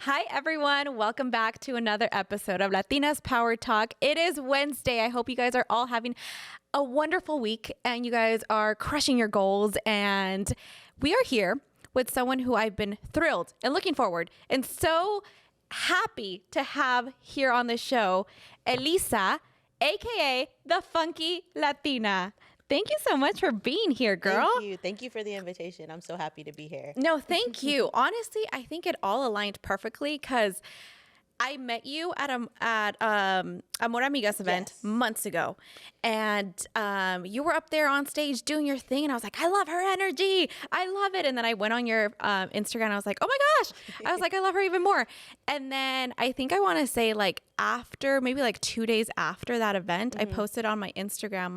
Hi, everyone. Welcome back to another episode of Latinas Power Talk. It is Wednesday. I hope you guys are all having a wonderful week and you guys are crushing your goals. And we are here with someone who I've been thrilled and looking forward and so happy to have here on the show, Elisa, aka the Funky Latina. Thank you so much for being here, girl. Thank you. Thank you for the invitation. I'm so happy to be here. No, thank you. Honestly, I think it all aligned perfectly because I met you at a More Amigas event months ago, and you were up there on stage doing your thing, and I was like, I love her energy. I love it. And then I went on your Instagram, and I was like, oh my gosh. I was like, I love her even more. And then I think I want to say after, maybe 2 days after that event, I posted on my Instagram,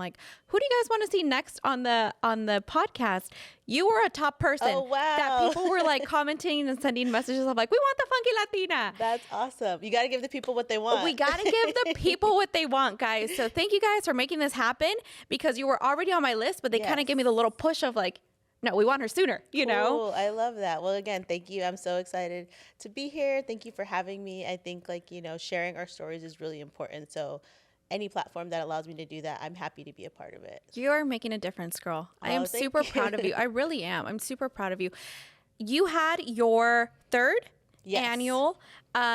who do you guys want to see next on the podcast? You were a top person. Oh, wow. That people were commenting and sending messages of we want the Funky Latina. That's awesome. You got to give the people what they want. We got to give the people what they want, guys. So thank you guys for making this happen because you were already on my list, but they kind of gave me the little push of no, we want her sooner, you know? I love that. Well, again, thank you. I'm so excited to be here. Thank you for having me. I think sharing our stories is really important. So any platform that allows me to do that, I'm happy to be a part of it. You're making a difference, girl. I am super proud of you. I really am. I'm super proud of you. You had your third annual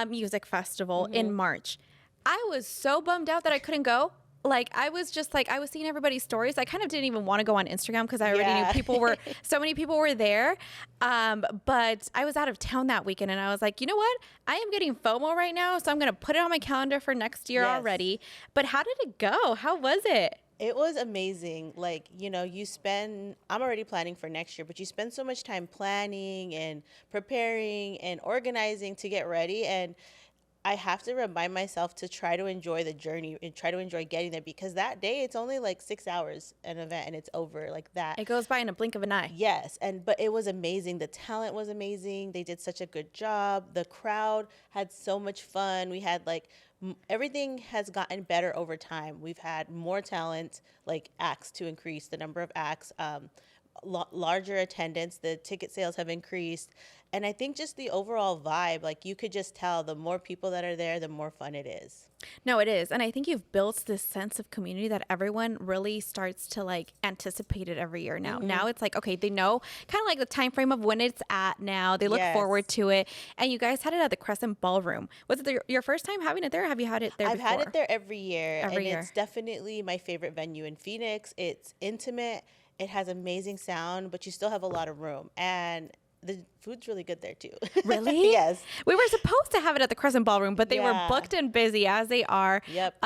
music festival in March. I was so bummed out that I couldn't go. I was just I was seeing everybody's stories. I kind of didn't even want to go on Instagram because I already knew so many people were there. But I was out of town that weekend and I was like, you know what? I am getting FOMO right now. So I'm going to put it on my calendar for next year already. But how did it go? How was it? It was amazing. I'm already planning for next year, but you spend so much time planning and preparing and organizing to get ready. And I have to remind myself to try to enjoy the journey and try to enjoy getting there because that day it's only 6 hours an event and it's over like that. It goes by in a blink of an eye. Yes. But it was amazing. The talent was amazing. They did such a good job. The crowd had so much fun. We had everything has gotten better over time. We've had more talent, acts to increase the number of acts, larger attendance, the ticket sales have increased. And I think just the overall vibe, you could just tell the more people that are there, the more fun it is. No, it is. And I think you've built this sense of community that everyone really starts to anticipate it every year now. Now it's okay, they know kind of the time frame of when it's at now. They look forward to it. And you guys had it at the Crescent Ballroom. Was it your first time having it there? Or have you had it there before? I've had it there every year. It's definitely my favorite venue in Phoenix. It's intimate. It has amazing sound, but you still have a lot of room. And the food's really good there, too. Really? Yes. We were supposed to have it at the Crescent Ballroom, but they were booked and busy, as they are. Yep.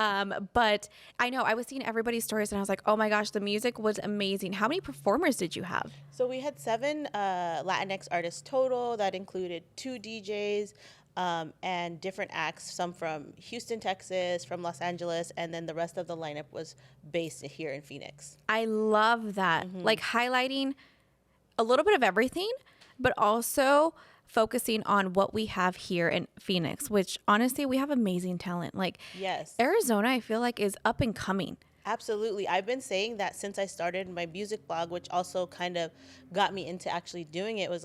But I know, I was seeing everybody's stories, and I was like, oh, my gosh, the music was amazing. How many performers did you have? So we had 7 Latinx artists total. That included 2 DJs and different acts, some from Houston, Texas, from Los Angeles, and then the rest of the lineup was based here in Phoenix. I love that. Highlighting a little bit of everything, but also focusing on what we have here in Phoenix, which honestly, we have amazing talent. Yes. Arizona, I feel is up and coming. Absolutely. I've been saying that since I started my music blog, which also kind of got me into actually doing it. Was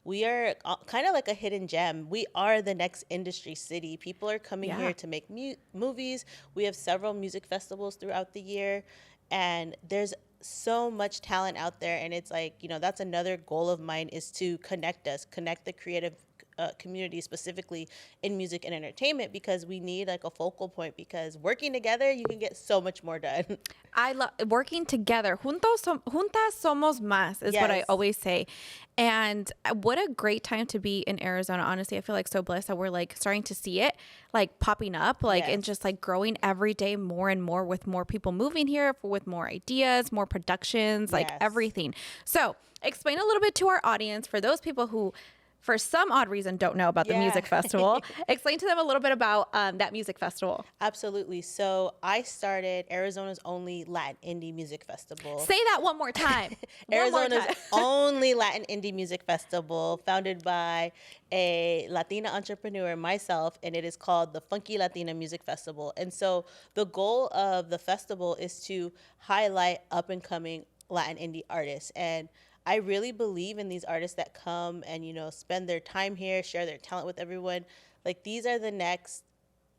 we are kind of like a hidden gem. We are the next industry city. People are coming here to make movies. We have several music festivals throughout the year, and there's so much talent out there. And it's that's another goal of mine, is to connect the creative community, specifically in music and entertainment, because we need a focal point, because working together, you can get so much more done. I love working together. Juntas somos más is what I always say. And what a great time to be in Arizona. Honestly, I feel so blessed that we're starting to see it popping up and just growing every day more and more, with more people moving here, with more ideas, more productions, everything. So explain a little bit to our audience, for those people who for some odd reason don't know about the music festival. Explain to them a little bit about that music festival. Absolutely. So I started Arizona's only Latin indie music festival. Say that one more time. Arizona's only Latin indie music festival, founded by a Latina entrepreneur, myself, and it is called the Funky Latina Music Festival. And so the goal of the festival is to highlight up and coming Latin indie artists. And I really believe in these artists that come and, spend their time here, share their talent with everyone. Like, these are the next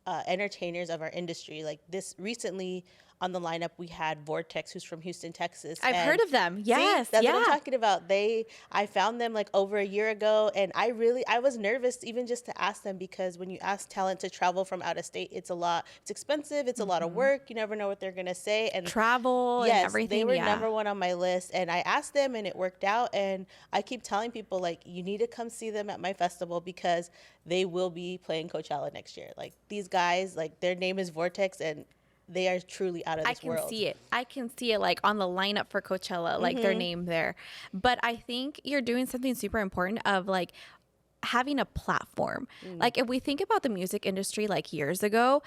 entertainers of our industry. Like, this recently on the lineup, we had Vortex, who's from Houston, Texas. I've And heard of them. see, Yes. that's what I'm Yeah. talking about. I found them like over a year ago, and I was nervous even just to ask them, because when you ask talent to travel from out of state, it's a lot, it's expensive, it's a lot of work. You never know what they're gonna say. And Travel and yes, they everything. were Yeah. number one on my list, and I asked them, and it worked out. And I keep telling people, like, you need to come see them at my festival, because they will be playing Coachella next year. Like, these guys, like, their name is Vortex, and they are truly out of I this can world. see it. I can see it like on the lineup for Coachella, like their name there. But I think you're doing something super important of like having a platform. Like if we think about the music industry like years ago,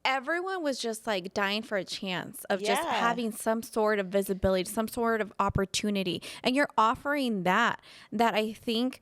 everyone was just like dying for a chance of just Yeah. having some sort of visibility, some sort of opportunity. And you're offering that I think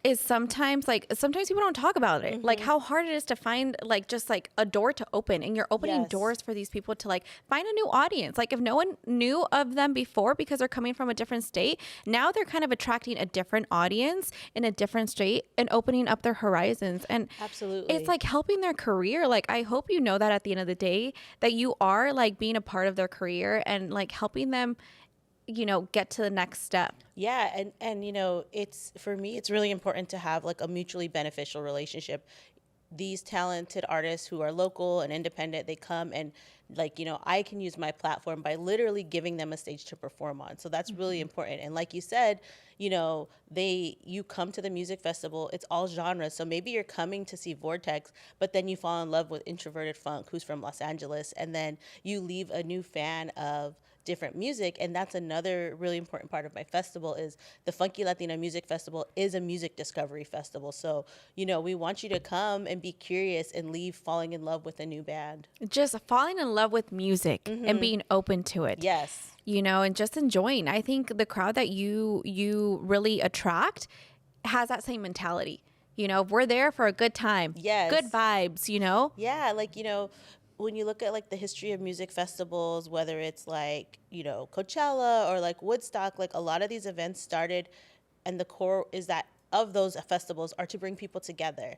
is sometimes people don't talk about it, like how hard it is to find like just like a door to open, and you're opening Yes. doors for these people to like find a new audience. Like if no one knew of them before because they're coming from a different state, now they're kind of attracting a different audience in a different state and opening up their horizons. And Absolutely. it's like helping their career. Like I hope you know that at the end of the day that you are like being a part of their career and like helping them get to the next step. Yeah, and it's, for me, it's really important to have like a mutually beneficial relationship. These talented artists who are local and independent, they come and, like, I can use my platform by literally giving them a stage to perform on. So that's really important. And like you said, you come to the music festival, it's all genres. So maybe you're coming to see Vortex, but then you fall in love with Introverted Funk, who's from Los Angeles, and then you leave a new fan of different music. And that's another really important part of my festival. Is the Funky Latina Music Festival is a music discovery festival. So we want you to come and be curious and leave falling in love with a new band. Just falling in love with music and being open to it. Yes. And just enjoying. I think the crowd that you really attract has that same mentality. We're there for a good time. Yes. Good vibes, Yeah, like, when you look at like the history of music festivals, whether it's like, Coachella or like Woodstock, like a lot of these events started, and the core is that of those festivals are to bring people together.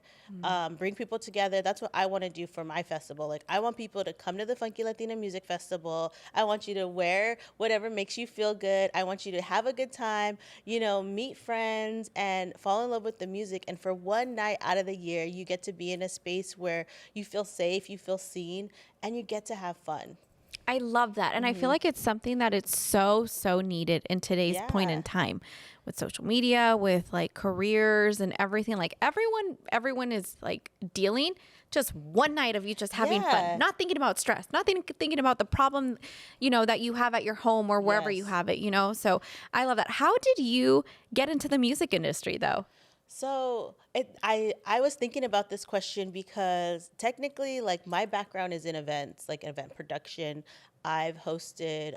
Bring people together. That's what I want to do for my festival. Like, I want people to come to the Funky Latina Music Festival. I want you to wear whatever makes you feel good. I want you to have a good time, meet friends and fall in love with the music. And for one night out of the year, you get to be in a space where you feel safe, you feel seen, and you get to have fun. I love that. And I feel like it's something that it's so, so needed in today's point in time with social media, with like careers and everything. Like everyone is like dealing just one night of you just having fun, not thinking about stress, not thinking about the problem, that you have at your home or wherever you have it, So I love that. How did you get into the music industry though? So I was thinking about this question because technically, like, my background is in events, like event production. I've hosted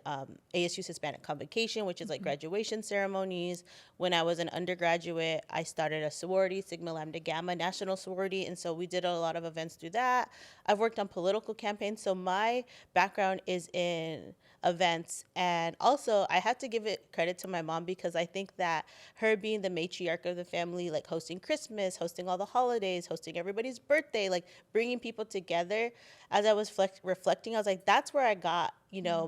ASU's Hispanic Convocation, which is like graduation ceremonies. When I was an undergraduate, I started a sorority, Sigma Lambda Gamma National Sorority, and so we did a lot of events through that. I've worked on political campaigns, so my background is in events. And also, I have to give it credit to my mom, because I think that her being the matriarch of the family, like hosting Christmas, hosting all the holidays, hosting everybody's birthday, like bringing people together, as I was reflecting, I was like, that's where I got,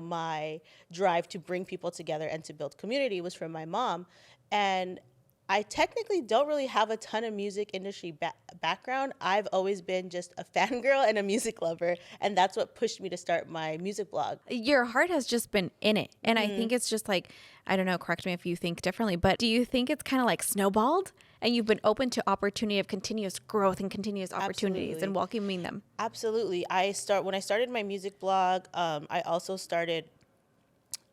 my drive to bring people together and to build community, was from my mom. And I technically don't really have a ton of music industry background. I've always been just a fangirl and a music lover, and that's what pushed me to start my music blog. Your heart has just been in it. And I think it's just like, I don't know, correct me if you think differently, but do you think it's kind of like snowballed and you've been open to opportunity of continuous growth and continuous opportunities Absolutely. and welcoming them? Absolutely. When I started my music blog, I also started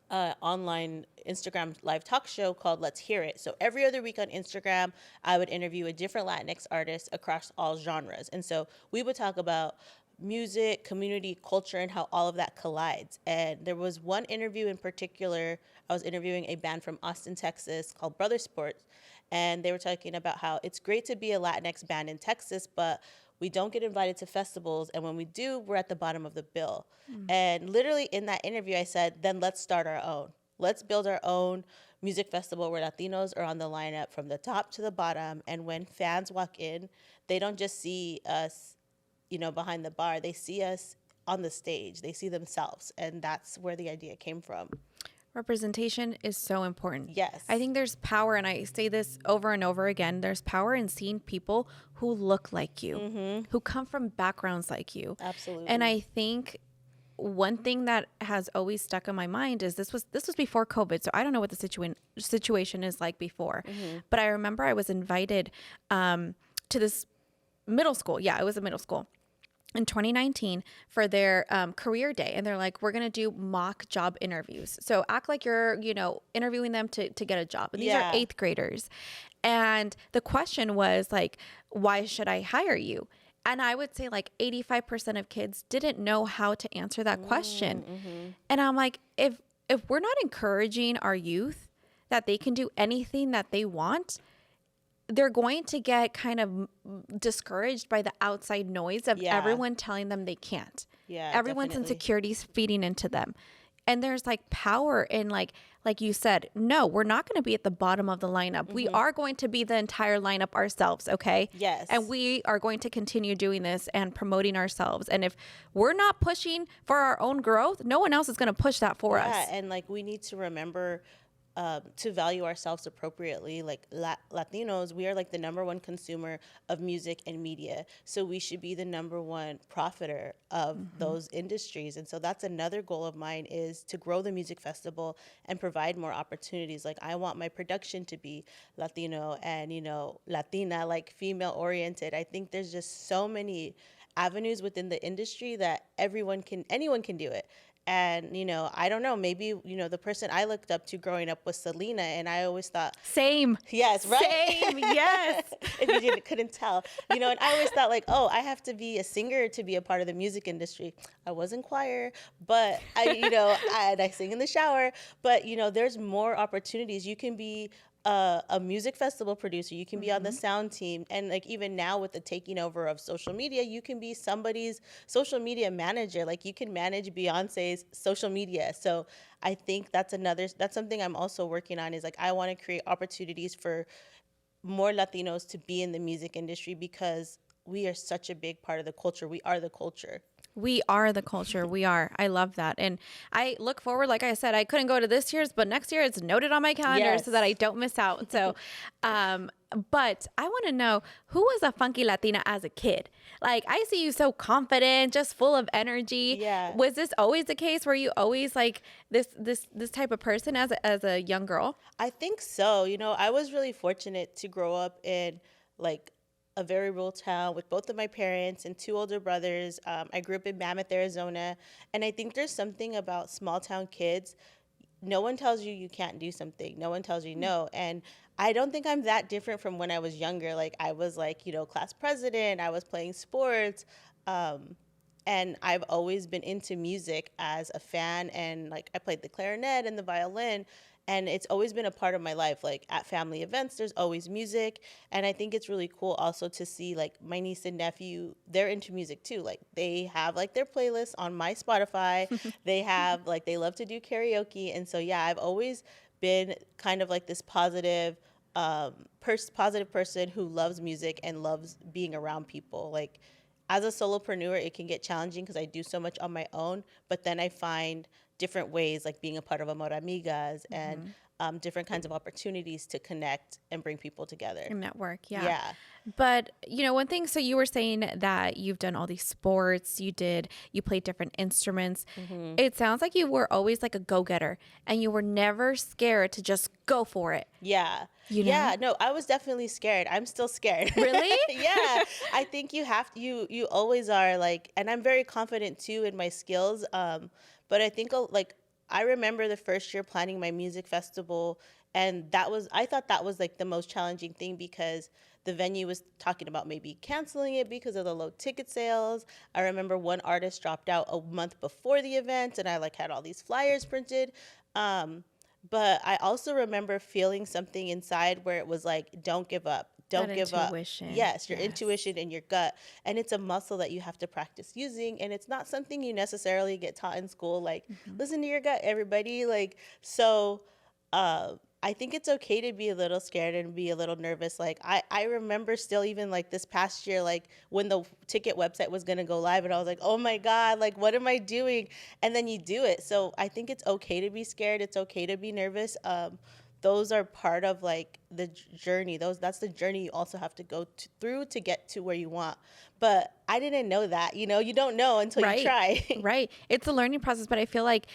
online Instagram live talk show called Let's Hear It. So every other week on Instagram, I would interview a different Latinx artist across all genres. And so we would talk about music, community, culture, and how all of that collides. And there was one interview in particular. I was interviewing a band from Austin, Texas called Brother Sports. And they were talking about how it's great to be a Latinx band in Texas, but we don't get invited to festivals, and when we do, we're at the bottom of the bill. And literally in that interview, I said, then let's start our own. let's build our own music festival where Latinos are on the lineup from the top to the bottom. And when fans walk in, they don't just see us, behind the bar. They see us on the stage. They see themselves. And that's where the idea came from. Representation is so important. Yes. I think there's power, and I say this over and over again, there's power in seeing people who look like you, who come from backgrounds like you. Absolutely. And I think one thing that has always stuck in my mind is this was before COVID, so I don't know what the situation is like before. But I remember I was invited to this middle school. Yeah, it was a middle school in 2019 for their career day. And they're like, we're going to do mock job interviews. So act like you're, interviewing them to get a job. And these are 8th graders. And the question was like, why should I hire you? And I would say like 85% of kids didn't know how to answer that question. And I'm like, if we're not encouraging our youth that they can do anything that they want, they're going to get kind of discouraged by the outside noise of everyone telling them they can't. Yeah, everyone's definitely. insecurities feeding into them. And there's like power in like you said, no, we're not going to be at the bottom of the lineup. We are going to be the entire lineup ourselves, okay? Yes. And we are going to continue doing this and promoting ourselves. And if we're not pushing for our own growth, no one else is going to push that for us. Yeah, and like we need to remember to value ourselves appropriately. Like Latinos, we are like the number one consumer of music and media. So we should be the number one profiter of those industries. And so that's another goal of mine, is to grow the music festival and provide more opportunities. Like I want my production to be Latino and, Latina, like female oriented. I think there's just so many avenues within the industry that anyone can do it. And, I don't know, maybe, the person I looked up to growing up was Selena, and I always thought... Same. Yes, right? Same, yes. If you couldn't tell. And I always thought like, oh, I have to be a singer to be a part of the music industry. I was in choir, but I sing in the shower. But, there's more opportunities. You can be a music festival producer. You can be on the sound team. And like even now with the taking over of social media, you can be somebody's social media manager. Like you can manage Beyonce's social media. So I think that's something I'm also working on, is like I want to create opportunities for more Latinos to be in the music industry, because we are such a big part of the culture. We are the culture. We are the culture. We are. I love that. And I look forward, like I said, I couldn't go to this year's, but next year it's noted on my calendar so that I don't miss out. So, but I want to know, who was a Funky Latina as a kid? Like, I see you so confident, just full of energy. Yeah. Was this always the case? Were you always like this type of person as a young girl? I think so. I was really fortunate to grow up in like a very rural town with both of my parents and 2 older brothers. I grew up in Mammoth, Arizona. And I think there's something about small town kids. No one tells you you can't do something. No one tells you no. And I don't think I'm that different from when I was younger. Like I was like, class president. I was playing sports. And I've always been into music as a fan. And like I played the clarinet and the violin. And it's always been a part of my life. Like at family events, there's always music. And I think it's really cool also to see like my niece and nephew, they're into music too. Like they have like their playlists on my Spotify. They have like, they love to do karaoke. And so, yeah, I've always been kind of like this positive person who loves music and loves being around people. Like as a solopreneur, it can get challenging because I do so much on my own, but then I find different ways, like being a part of Amor Amigas and different kinds of opportunities to connect and bring people together. And network, yeah. Yeah. But, one thing, so you were saying that you've done all these sports, you played different instruments. It sounds like you were always like a go-getter and you were never scared to just go for it. Yeah. Yeah, no, I was definitely scared. I'm still scared. Really? Yeah. I think you always are, like, and I'm very confident too in my skills. But I think like I remember the first year planning my music festival, and I thought that was like the most challenging thing, because the venue was talking about maybe canceling it because of the low ticket sales. I remember one artist dropped out a month before the event, and I like had all these flyers printed. But I also remember feeling something inside where it was like, don't give up. That Don't give up. intuition. Yes, your Yes. intuition and your gut. And it's a muscle that you have to practice using. And it's not something you necessarily get taught in school. Like, Hmm. listen to your gut, everybody. Like, so I think it's okay to be a little scared and be a little nervous. Like, I remember still even like this past year, like when the ticket website was going to go live, and I was like, oh my God, like, what am I doing? And then you do it. So I think it's okay to be scared. It's okay to be nervous. Those are part of like the journey. That's the journey you also have to through to get to where you want. But I didn't know that. You don't know until you Right. try. Right. It's a learning process, but I feel like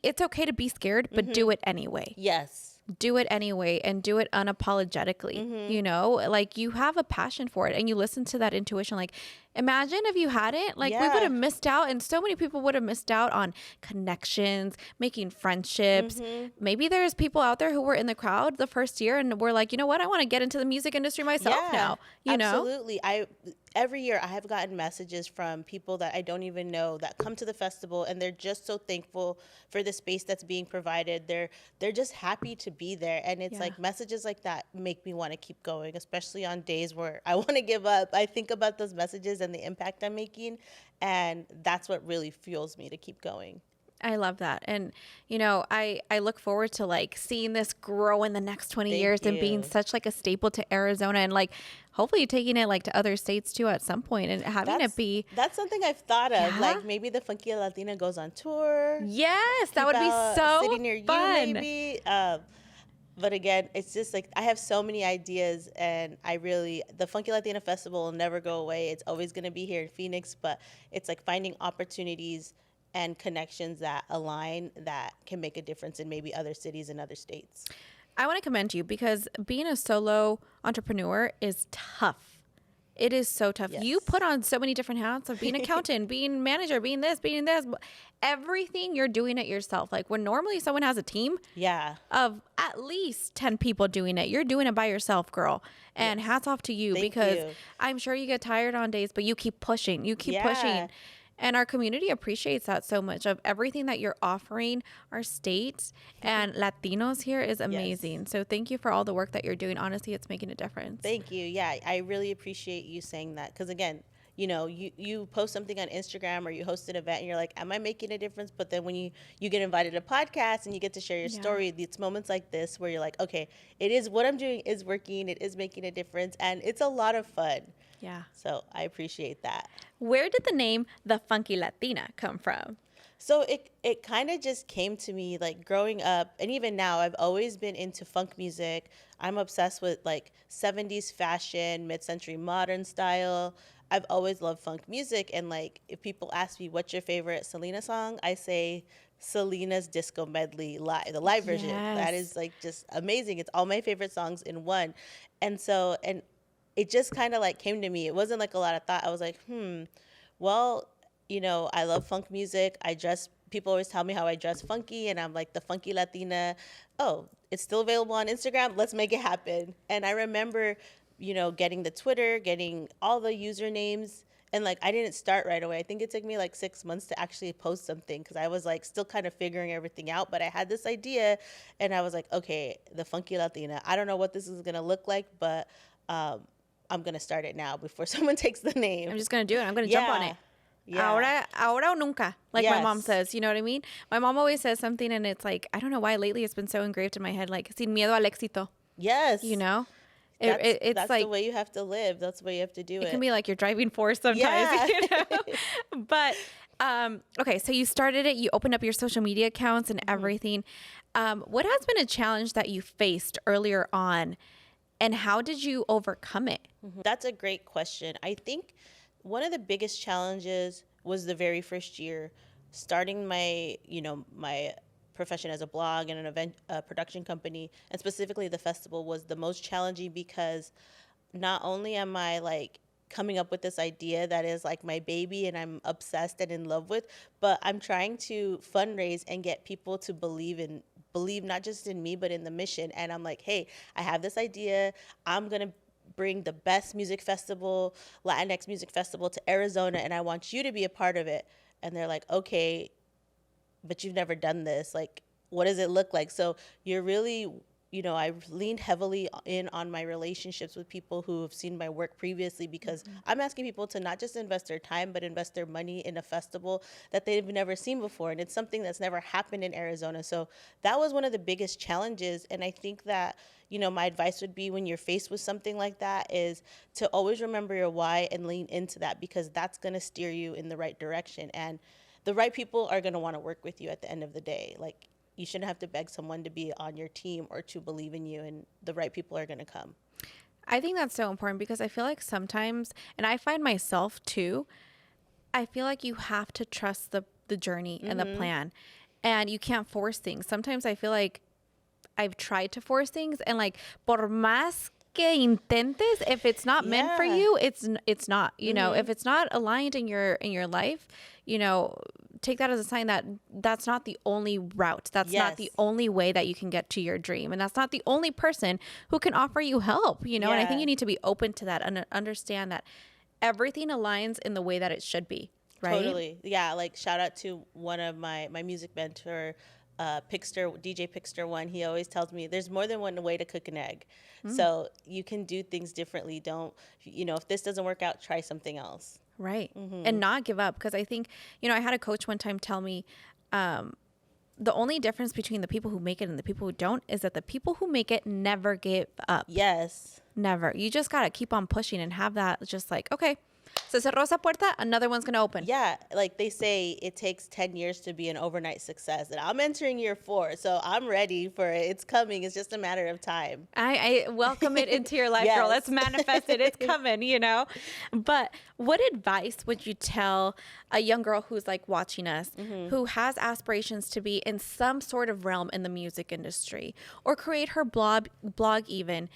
it's okay to be scared, but do it anyway. Yes. Do it anyway and do it unapologetically. You know, like you have a passion for it and you listen to that intuition. Like, imagine if you hadn't, like, we would Yeah. have missed out, and so many people would have missed out on connections, making friendships. Maybe there's people out there who were in the crowd the first year and were like, you know what, I want to get into the music industry myself now, you know? Absolutely. I every year I have gotten messages from people that I don't even know that come to the festival, and they're just so thankful for the space that's being provided. They're just happy to be there, and it's Yeah. like messages like that make me want to keep going, especially on days where I want to give up. I think about those messages and the impact I'm making, and that's what really fuels me to keep going. I love that. And, you know, I look forward to like seeing this grow in the next 20 Thank years and being you. such like a staple to Arizona, and like hopefully taking it like to other states too at some point and having it be. That's something I've thought of. Yeah. Like maybe the Funky Latina goes on tour. Yes, that Keep would be out so city near fun. you, maybe. But again, it's just like I have so many ideas, and the Funky Latina Festival will never go away. It's always going to be here in Phoenix, but it's like finding opportunities and connections that align that can make a difference in maybe other cities and other states. I want to commend you because being a solo entrepreneur is tough. It is so tough. Yes. You put on so many different hats of being accountant, being manager, being this, everything you're doing it yourself. Like when normally someone has a team Yeah. of at least 10 people doing it, you're doing it by yourself, girl. And hats off to you Thank because you. I'm sure you get tired on days, but you keep pushing. You keep Yeah. pushing. And our community appreciates that so much of everything that you're offering our state and Latinos here is amazing. So thank you for all the work that you're doing. Honestly, it's making a difference. Thank you. Yeah, I really appreciate you saying that because again, you post something on Instagram or you host an event and you're like, am I making a difference? But then when you get invited to a podcast and you get to share your Yeah. story, it's moments like this where you're like, okay, it is what I'm doing is working, it is making a difference, and it's a lot of fun. Yeah. So I appreciate that. Where did the name The Funky Latina come from? So it kind of just came to me like growing up, and even now I've always been into funk music. I'm obsessed with like 70s fashion, mid-century modern style. I've always loved funk music, and like if people ask me what's your favorite Selena song, I say Selena's Disco Medley live, the live version. That Yes. is like just amazing. It's all my favorite songs in one. And it just kind of like came to me. It wasn't like a lot of thought. I was like, well, I love funk music. People always tell me how I dress funky, and I'm like the funky Latina. Oh, it's still available on Instagram. Let's make it happen. And I remember, getting the Twitter, getting all the usernames. And like, I didn't start right away. I think it took me like 6 months to actually post something because I was like still kind of figuring everything out. But I had this idea, and I was like, okay, the funky Latina. I don't know what this is going to look like, but I'm going to start it now before someone takes the name. I'm just going to do it. I'm going to jump on it. Yeah. Ahora o nunca, like my mom Yes. says. You know what I mean? My mom always says something, and it's like, I don't know why lately it's been so engraved in my head, like, sin miedo al éxito, Yes. you know? It's It's like, the way you have to live. That's the way you have to do it. it can be like your driving force sometimes, Yeah. you know? But, okay, so you started it, you opened up your social media accounts and everything. What has been a challenge that you faced earlier on, and how did you overcome it? That's a great question. I think one of the biggest challenges was the very first year starting my profession as a blog and an event production company, and specifically the festival was the most challenging because not only am I like coming up with this idea that is like my baby and I'm obsessed and in love with, but I'm trying to fundraise and get people to believe not just in me but in the mission. And I'm like, hey, I have this idea. I'm going to bring the best music festival, Latinx music festival to Arizona, and I want you to be a part of it. And they're like, okay, but you've never done this. Like, what does it look like? So you're really, I've leaned heavily in on my relationships with people who have seen my work previously, because I'm asking people to not just invest their time, but invest their money in a festival that they've never seen before. And it's something that's never happened in Arizona. So that was one of the biggest challenges. And I think that, my advice would be, when you're faced with something like that, is to always remember your why and lean into that, because that's going to steer you in the right direction. And the right people are going to want to work with you at the end of the day. Like, you shouldn't have to beg someone to be on your team or to believe in you, and the right people are going to come. I think that's so important, because I feel like sometimes, and I find myself too, I feel like you have to trust the journey and the plan, and you can't force things. Sometimes I feel like I've tried to force things, and like, por más que intentes, if it's not meant for you, it's not, if it's not aligned in your life, take that as a sign that that's not the only route. That's not the only way that you can get to your dream. And that's not the only person who can offer you help, and I think you need to be open to that and understand that everything aligns in the way that it should be. Right? Totally. Yeah. Like, shout out to one of my music mentor, Pixter, DJ Pixter one. He always tells me there's more than one way to cook an egg. So you can do things differently. Don't, if this doesn't work out, try something else. Right. And not give up. Because I think, I had a coach one time tell me, the only difference between the people who make it and the people who don't is that the people who make it never give up. Yes. Never. You just got to keep on pushing and have that just like, okay, se cerró esa puerta, another one's going to open. Yeah. Like they say, it takes 10 years to be an overnight success. And I'm entering year 4, so I'm ready for it. It's coming. It's just a matter of time. I welcome it into your life, girl. Let's manifest it. It's coming, But what advice would you tell a young girl who's like watching us, who has aspirations to be in some sort of realm in the music industry or create her blog even,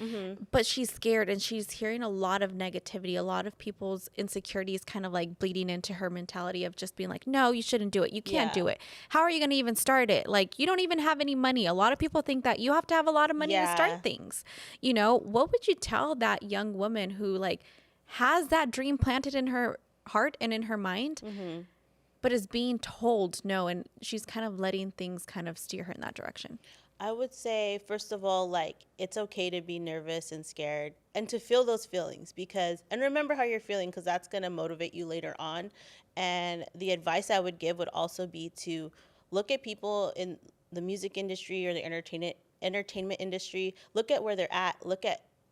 but she's scared and she's hearing a lot of negativity, a lot of people's insecurities kind of like bleeding into her mentality of just being like, no, you shouldn't do it. You can't do it. How are you going to even start it? Like, you don't even have any money. A lot of people think that you have to have a lot of money to start things. What would you tell that young woman who like has that dream planted in her heart and in her mind, but is being told no, and she's kind of letting things kind of steer her in that direction? I would say, first of all, like, it's okay to be nervous and scared and to feel those feelings, and remember how you're feeling, because that's going to motivate you later on. And the advice I would give would also be to look at people in the music industry or the entertainment industry, look at where they're at,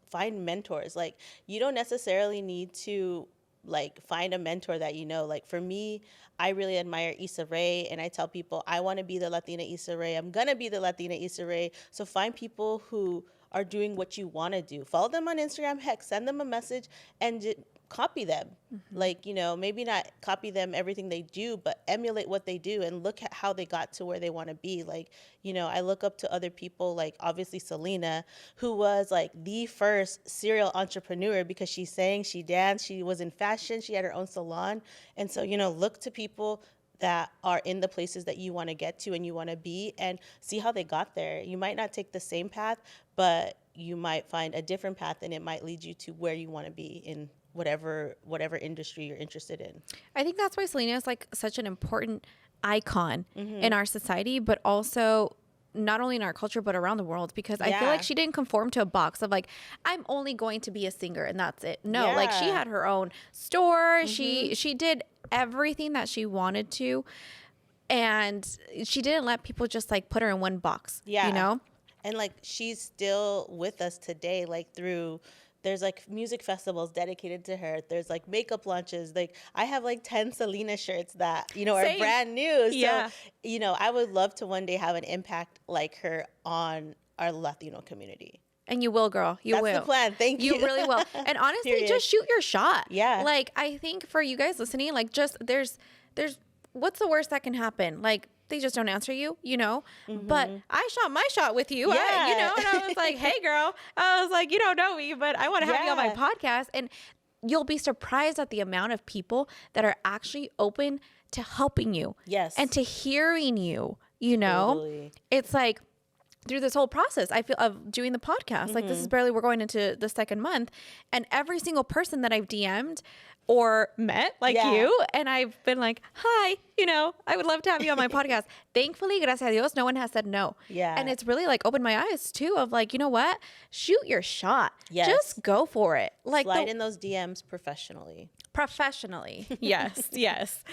find mentors. Like, you don't necessarily need to like find a mentor that like for me, I really admire Issa Rae, and I tell people I want to be the Latina Issa Rae. I'm gonna be the Latina Issa Rae. So find people who are doing what you want to do. Follow them on Instagram. Heck, send them a message and copy them. Like, maybe not copy them everything they do, but emulate what they do and look at how they got to where they want to be. Like, I look up to other people, like obviously Selena, who was like the first serial entrepreneur, because she sang, she danced, she was in fashion, she had her own salon. And so, look to people that are in the places that you want to get to and you want to be, and see how they got there. You might not take the same path, but you might find a different path, and it might lead you to where you want to be in whatever industry you're interested in. I think that's why Selena is like such an important icon in our society, but also not only in our culture, but around the world, because I feel like she didn't conform to a box of like, I'm only going to be a singer and that's it. No, like she had her own store. She did everything that she wanted to, and she didn't let people just like put her in one box, And like, she's still with us today, like there's like music festivals dedicated to her. There's like makeup launches. Like, I have like 10 Selena shirts that, are brand new. So, I would love to one day have an impact like her on our Latino community. And you will, girl. You will. That's the plan. Thank you. You really will. And honestly, just shoot your shot. Yeah. Like, I think for you guys listening, like, just there's what's the worst that can happen? Like, they just don't answer you, But I shot my shot with you, and I was like, hey, girl. I was like, you don't know me, but I want to have you on my podcast. And you'll be surprised at the amount of people that are actually open to helping you. Yes. And to hearing you, Totally. It's like, through this whole process, I feel, of doing the podcast. Like, this is barely, we're going into the second month, and every single person that I've DM'd or met, like you, and I've been like, hi, I would love to have you on my podcast. Thankfully, gracias a Dios, no one has said no. Yeah. And it's really like opened my eyes too of like, you know what? Shoot your shot. Yes. Just go for it. Like, slide in those DMs professionally. Yes, yes.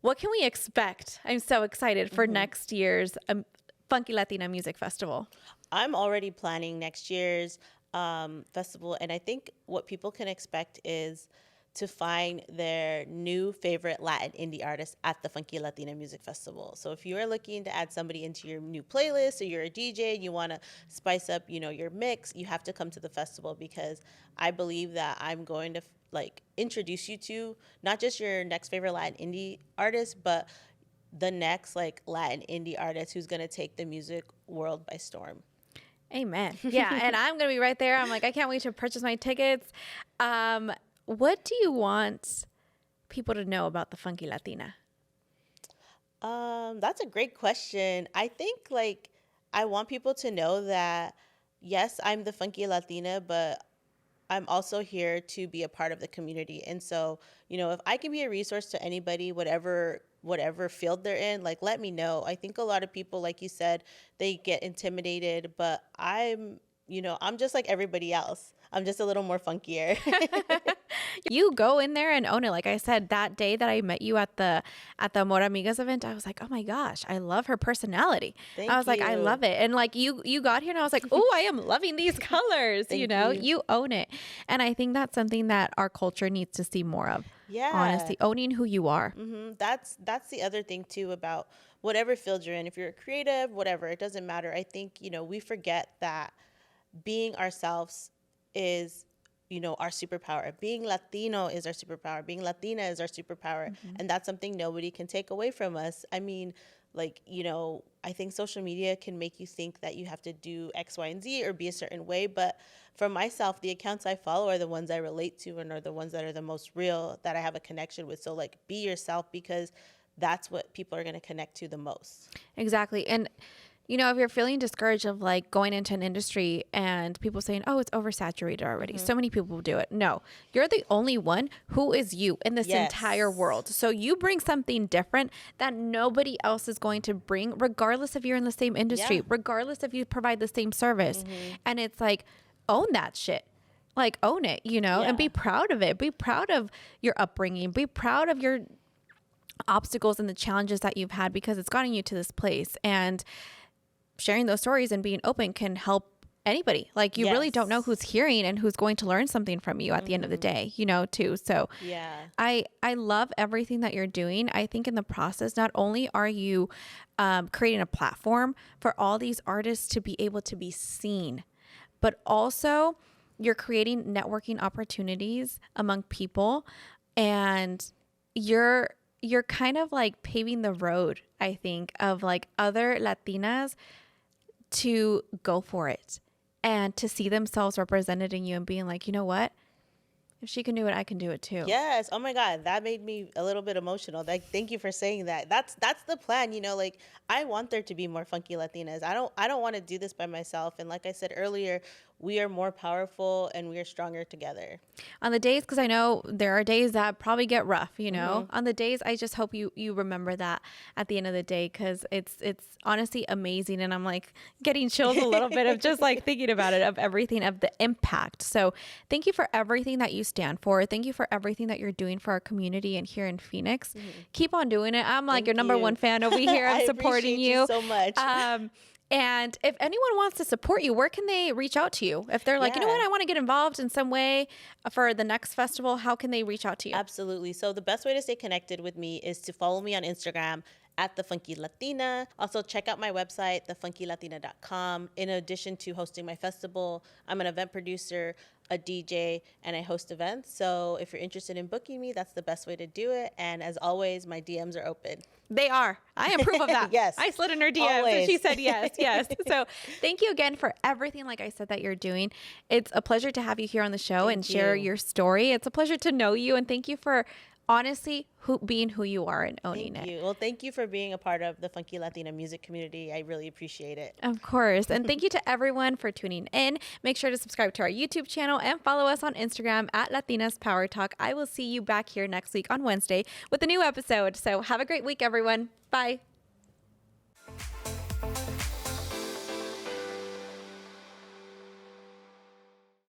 What can we expect? I'm so excited for next year's Funky Latina Music Festival. I'm already planning next year's festival, and I think what people can expect is to find their new favorite Latin indie artist at the Funky Latina Music Festival. So if you are looking to add somebody into your new playlist, or you're a DJ and you want to spice up, your mix, you have to come to the festival, because I believe that I'm going to introduce you to not just your next favorite Latin indie artist, but the next Latin indie artist who's going to take the music world by storm. Amen. Yeah, and I'm going to be right there. I'm like, I can't wait to purchase my tickets. What do you want people to know about the Funky Latina? That's a great question. I think I want people to know that, yes, I'm the Funky Latina, but I'm also here to be a part of the community. And so, if I can be a resource to anybody, whatever field they're in, let me know. I think a lot of people, like you said, they get intimidated, but I'm just like everybody else. I'm just a little more funkier. You go in there and own it. Like I said, that day that I met you at the Amor Amigas event, I was like, oh my gosh, I love her personality. I was like, I love it. And you got here and I was like, oh, I am loving these colors. You own it. And I think that's something that our culture needs to see more of. Yeah. Honestly, owning who you are. Mm-hmm. That's the other thing too about whatever field you're in. If you're a creative, whatever, it doesn't matter. I think, we forget that being ourselves is, our superpower. Being Latino is our superpower. Being Latina is our superpower. Mm-hmm. And that's something nobody can take away from us. I mean, I think social media can make you think that you have to do X, Y, and Z or be a certain way. But for myself, the accounts I follow are the ones I relate to and are the ones that are the most real, that I have a connection with. So be yourself, because that's what people are going to connect to the most. Exactly. And if you're feeling discouraged of going into an industry and people saying, oh, it's oversaturated already. Mm-hmm. So many people do it. No, you're the only one who is you in this entire world. So you bring something different that nobody else is going to bring, regardless if you're in the same industry, regardless if you provide the same service. Mm-hmm. And it's own that shit. Own it, and be proud of it. Be proud of your upbringing. Be proud of your obstacles and the challenges that you've had, because it's gotten you to this place. And sharing those stories and being open can help anybody. You really don't know who's hearing and who's going to learn something from you at the end of the day, too. So I love everything that you're doing. I think in the process, not only are you creating a platform for all these artists to be able to be seen, but also you're creating networking opportunities among people, and you're kind of paving the road, I think, of other Latinas to go for it and to see themselves represented in you and being like, you know what? If she can do it, I can do it too. Yes. Oh my God. That made me a little bit emotional. Thank you for saying that. That's the plan. I want there to be more Funky Latinas. I don't want to do this by myself. And like I said earlier, we are more powerful and we are stronger together. On the days, because I know there are days that probably get rough, mm-hmm. On the days, I just hope you remember that at the end of the day, because it's honestly amazing. And I'm getting chills a little bit of just thinking about it, of everything, of the impact. So thank you for everything that you stand for. Thank you for everything that you're doing for our community and here in Phoenix. Mm-hmm. Keep on doing it. I'm your number one fan over here. I'm supporting you so much. And if anyone wants to support you, where can they reach out to you? If they're you know what, I want to get involved in some way for the next festival, how can they reach out to you? Absolutely. So the best way to stay connected with me is to follow me on Instagram at The Funky Latina. Also, check out my website, thefunkylatina.com. In addition to hosting my festival, I'm an event producer, a DJ, and I host events. So if you're interested in booking me, that's the best way to do it. And as always, my DMs are open. They are. I approve of that. Yes. I slid in her DMs always. And she said yes, yes. So thank you again for everything, like I said, that you're doing. It's a pleasure to have you here on the show and share your story. It's a pleasure to know you. And thank you for honestly, being who you are and owning Thank it. you. Well, thank you for being a part of the Funky Latina music community. I really appreciate it. Of course. And thank you to everyone for tuning in. Make sure to subscribe to our YouTube channel and follow us on Instagram at Latinas Power Talk. I will see you back here next week on Wednesday with a new episode. So have a great week, everyone. Bye.